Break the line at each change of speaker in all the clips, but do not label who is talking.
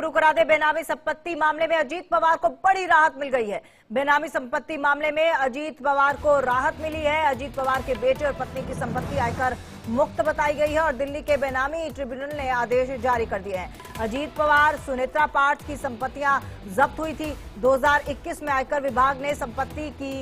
शुरू करा दे बेनामी संपत्ति मामले में अजीत पवार को बड़ी राहत मिल गई है। बेनामी संपत्ति मामले में अजीत पवार को राहत मिली है। अजीत पवार के बेटे और पत्नी की संपत्ति आयकर मुक्त बताई गई है और दिल्ली के बेनामी ट्रिब्यूनल ने आदेश जारी कर दिए हैं। अजीत पवार सुनेत्रा पार्ट्स की संपत्तियां जब्त हुई थी। 2021 में आयकर विभाग ने संपत्ति की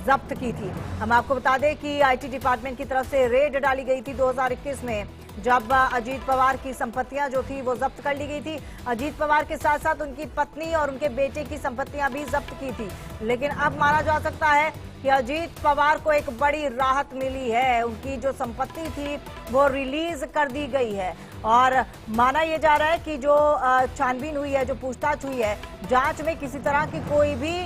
जब्त की थी। हम आपको बता दें कि आईटी डिपार्टमेंट की तरफ से रेड डाली गई थी 2021 में, जब अजीत पवार की संपत्तियां जो थी वो जब्त कर ली गई थी। अजीत पवार के साथ साथ उनकी पत्नी और उनके बेटे की संपत्तियां भी जब्त की थी। लेकिन अब माना जा सकता है कि अजीत पवार को एक बड़ी राहत मिली है। उनकी जो संपत्ति थी वो रिलीज कर दी गई है और माना यह जा रहा है कि जो छानबीन हुई है, जो पूछताछ हुई है, जांच में किसी तरह की कोई भी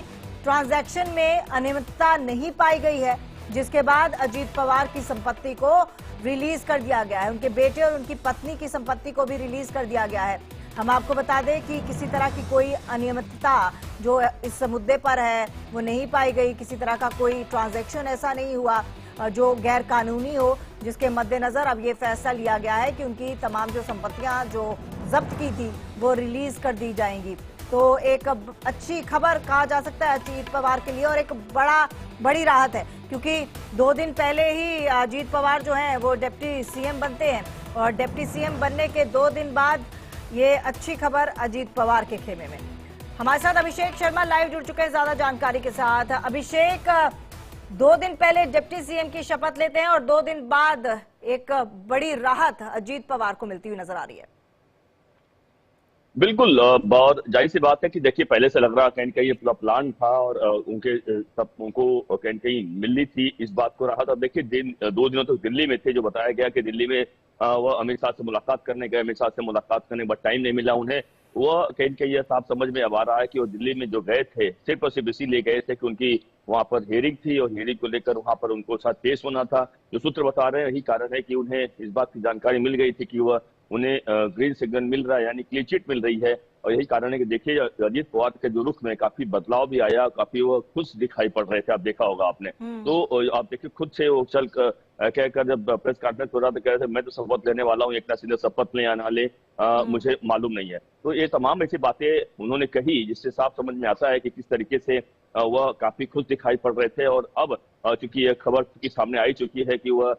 ट्रांजैक्शन में अनियमितता नहीं पाई गई है, जिसके बाद अजीत पवार की संपत्ति को रिलीज कर दिया गया है। उनके बेटे और उनकी पत्नी की संपत्ति को भी रिलीज कर दिया गया है। हम आपको बता दें कि किसी तरह की कोई अनियमितता जो इस मुद्दे पर है वो नहीं पाई गई। किसी तरह का कोई ट्रांजैक्शन ऐसा नहीं हुआ जो गैर कानूनी हो, जिसके मद्देनजर अब ये फैसला लिया गया है कि उनकी तमाम जो संपत्तियां जो जब्त की थी वो रिलीज कर दी जाएंगी। तो एक अच्छी खबर कहा जा सकता है अजीत पवार के लिए और एक बड़ी राहत है, क्योंकि 2 दिन पहले ही अजीत पवार जो हैं वो डिप्टी सीएम बनते हैं और डिप्टी सीएम बनने के 2 दिन बाद ये अच्छी खबर अजीत पवार के खेमे में। हमारे साथ अभिषेक शर्मा लाइव जुड़ चुके हैं ज्यादा जानकारी के साथ। अभिषेक, 2 दिन पहले डिप्टी सीएम की शपथ लेते हैं और 2 दिन बाद एक बड़ी राहत अजीत पवार को मिलती हुई नजर आ रही है।
बिल्कुल, बहुत जाहिर सी बात है कि देखिए पहले से लग रहा कहीं कहीं ये पूरा प्लान था और उनको कहीं कहीं मिलनी थी इस बात को राहत। अब देखिए 2 दिनों तक दिल्ली में थे, जो बताया गया कि दिल्ली में वह अमित शाह से मुलाकात करने गए। अमित शाह से मुलाकात करने बट टाइम नहीं मिला उन्हें। वह कहीं कहीं यह साफ समझ में अब आ रहा है कि वो दिल्ली में जो गए थे सिर्फ और सिर्फ इसीलिए गए थे कि उनकी वहां पर हियरिंग थी और हियरिंग को लेकर वहां पर उनको साथ पेश होना था। जो सूत्र बता रहे हैं यही कारण है कि उन्हें इस बात की जानकारी मिल गई थी कि वह उन्हें ग्रीन सिग्नल मिल रहा है, यानी क्लीन चिट मिल रही है। और यही कारण है कि देखिए अजीत पवार के जो रुख में काफी बदलाव भी आया, काफी वो खुश दिखाई पड़ रहे थे। आप देखा होगा आपने। तो आप देखिए खुद से वो चल कहकर जब प्रेस कॉन्फ्रेंस हो रहा था, कह रहे थे मैं तो शपथ लेने वाला हूँ, एक ना सीधे शपथ ले या ना ले मुझे मालूम नहीं है। तो ये तमाम ऐसी बातें उन्होंने कही जिससे साफ समझ में आता है कि किस तरीके से वह काफी खुश दिखाई पड़ रहे थे। और अब चूंकि यह खबर की सामने आई चुकी है कि वह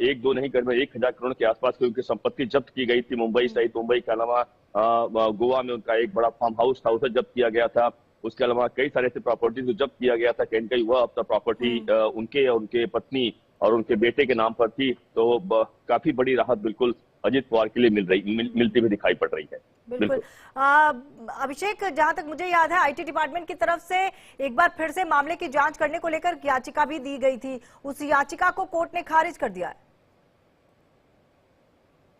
1-2 नहीं करीब 1000 करोड़ के आसपास की उनकी संपत्ति जब्त की गई थी मुंबई सहित। मुंबई के अलावा गोवा में उनका एक बड़ा फार्म हाउस था, उसे जब्त किया गया था। उसके अलावा कई सारे ऐसे प्रॉपर्टीज को जब्त किया गया था। कहीं कहीं वह अब प्रॉपर्टी उनके और उनके पत्नी और उनके बेटे के नाम पर थी। तो काफी बड़ी राहत बिल्कुल अजीत पवार के लिए मिलती हुई दिखाई पड़ रही है।
बिल्कुल। अभिषेक, जहां तक मुझे याद है आईटी डिपार्टमेंट की तरफ से एक बार फिर से मामले की जांच करने को लेकर याचिका भी दी गई थी। उस याचिका को कोर्ट ने खारिज कर दिया है।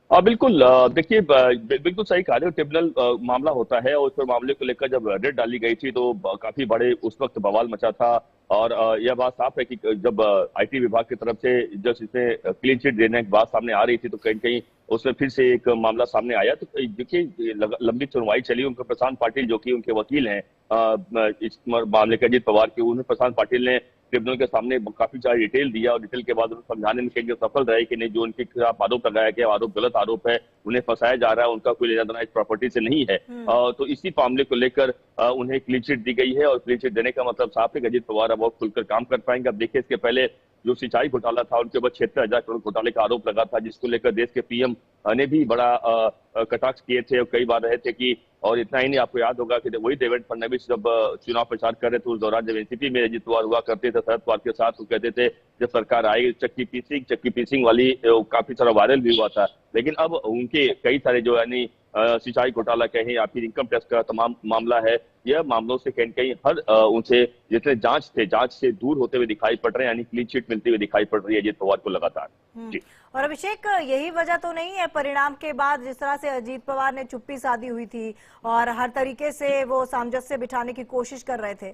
बिल्कुल, देखिए बिल्कुल सही कहा है। ट्रिब्यूनल मामला होता है और उस पर मामले को लेकर जब रेड डाली गई थी तो काफी बड़े उस वक्त बवाल मचा था। और यह बात साफ है कि जब आईटी विभाग की तरफ से जब इसमें क्लीन चिट देने की बात सामने आ रही थी तो कहीं कहीं उसमें फिर से एक मामला सामने आया। तो देखिए लंबी सुनवाई चली। उनके प्रशांत पाटिल जो कि उनके वकील हैं इस मामले के अजीत पवार के, उन्हें प्रशांत पाटिल ने ट्रिब्यूनल के सामने काफी सारी डिटेल दिया और डिटेल के बाद उन्हें समझाने में कहीं सफल रहे कि नहीं, जो उनके खिलाफ आरोप लगाया गया आरोप गलत आरोप है, उन्हें फंसाया जा रहा है, उनका कोई लेना देना इस प्रॉपर्टी से नहीं है। तो इसी मामले को लेकर उन्हें क्लीन चिट दी गई है और क्लीन चिट देने का मतलब साफ है कि अजीत पवार अब खुलकर काम कर पाएंगे। अब देखिए इसके पहले जो सिंचाई घोटाला था उनके ऊपर 76,000 करोड़ घोटाले का आरोप लगा था, जिसको लेकर देश के पीएम ने भी बड़ा कटाक्ष किए थे और कई बार रहे थे कि। और इतना ही नहीं, आपको याद होगा कि वही देवेंद्र फडणवीस जब चुनाव प्रचार कर रहे थे उस दौरान जब एनसीपी में अजीत पवार हुआ करते थे शरद पवार के साथ, तो कहते थे जब सरकार आई चक्की पीसिंग वाली काफी सारा वायरल भी हुआ था। लेकिन अब उनके कई सारे जो यानी सिंचाई घोटाला कहें या फिर इनकम टैक्स का तमाम मामला है, यह मामलों से कहीं कहीं हर उनसे जितने जांच से दूर होते हुए दिखाई पड़ रहे हैं, यानी क्लीन चिट मिलती हुई दिखाई पड़ रही है अजीत पवार को लगातार। जी।
और अभिषेक, यही वजह तो नहीं है परिणाम के बाद जिस तरह से अजीत पवार ने चुप्पी साधी हुई थी और हर तरीके से वो सामंजस्य बिठाने की कोशिश कर रहे थे?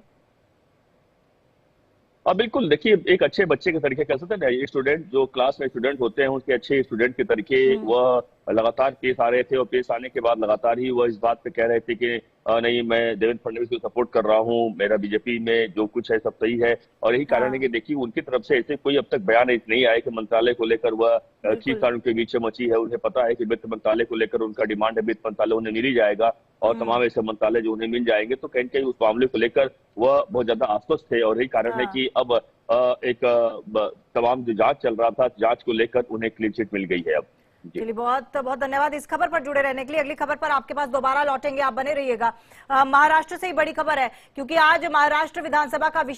बिल्कुल देखिए, एक अच्छे बच्चे के तरीके कह सकते हैं ना, स्टूडेंट जो क्लास में स्टूडेंट होते हैं उनके अच्छे स्टूडेंट के तरीके वह लगातार पेश आ रहे थे, और पेश आने के बाद लगातार ही वह इस बात पे कह रहे थे कि नहीं, मैं देवेंद्र फडणवीस को सपोर्ट कर रहा हूँ, मेरा बीजेपी में जो कुछ है सब सही है। और यही कारण है कि देखिए उनकी तरफ से ऐसे कोई अब तक बयान नहीं आया कि मंत्रालय को लेकर वह खींचतान उनके बीच में मची है। उन्हें पता है कि वित्त मंत्रालय को लेकर उनका डिमांड है, वित्त मंत्रालय उन्हें मिल ही जाएगा, और तमाम ऐसे मंत्रालय जो उन्हें मिल जाएंगे, तो कहीं न कहीं उस मामले को लेकर वह बहुत ज्यादा आश्वस्त थे। और यही कारण है कि अब एक तमाम जो जांच चल रहा था, जांच को लेकर उन्हें क्लीन चिट मिल गई है अब। जी।
चलिए, बहुत बहुत धन्यवाद इस खबर पर जुड़े रहने के लिए। अगली खबर पर आपके पास दोबारा लौटेंगे, आप बने रहिएगा। महाराष्ट्र से ही बड़ी खबर है, क्योंकि आज महाराष्ट्र विधानसभा का विशेष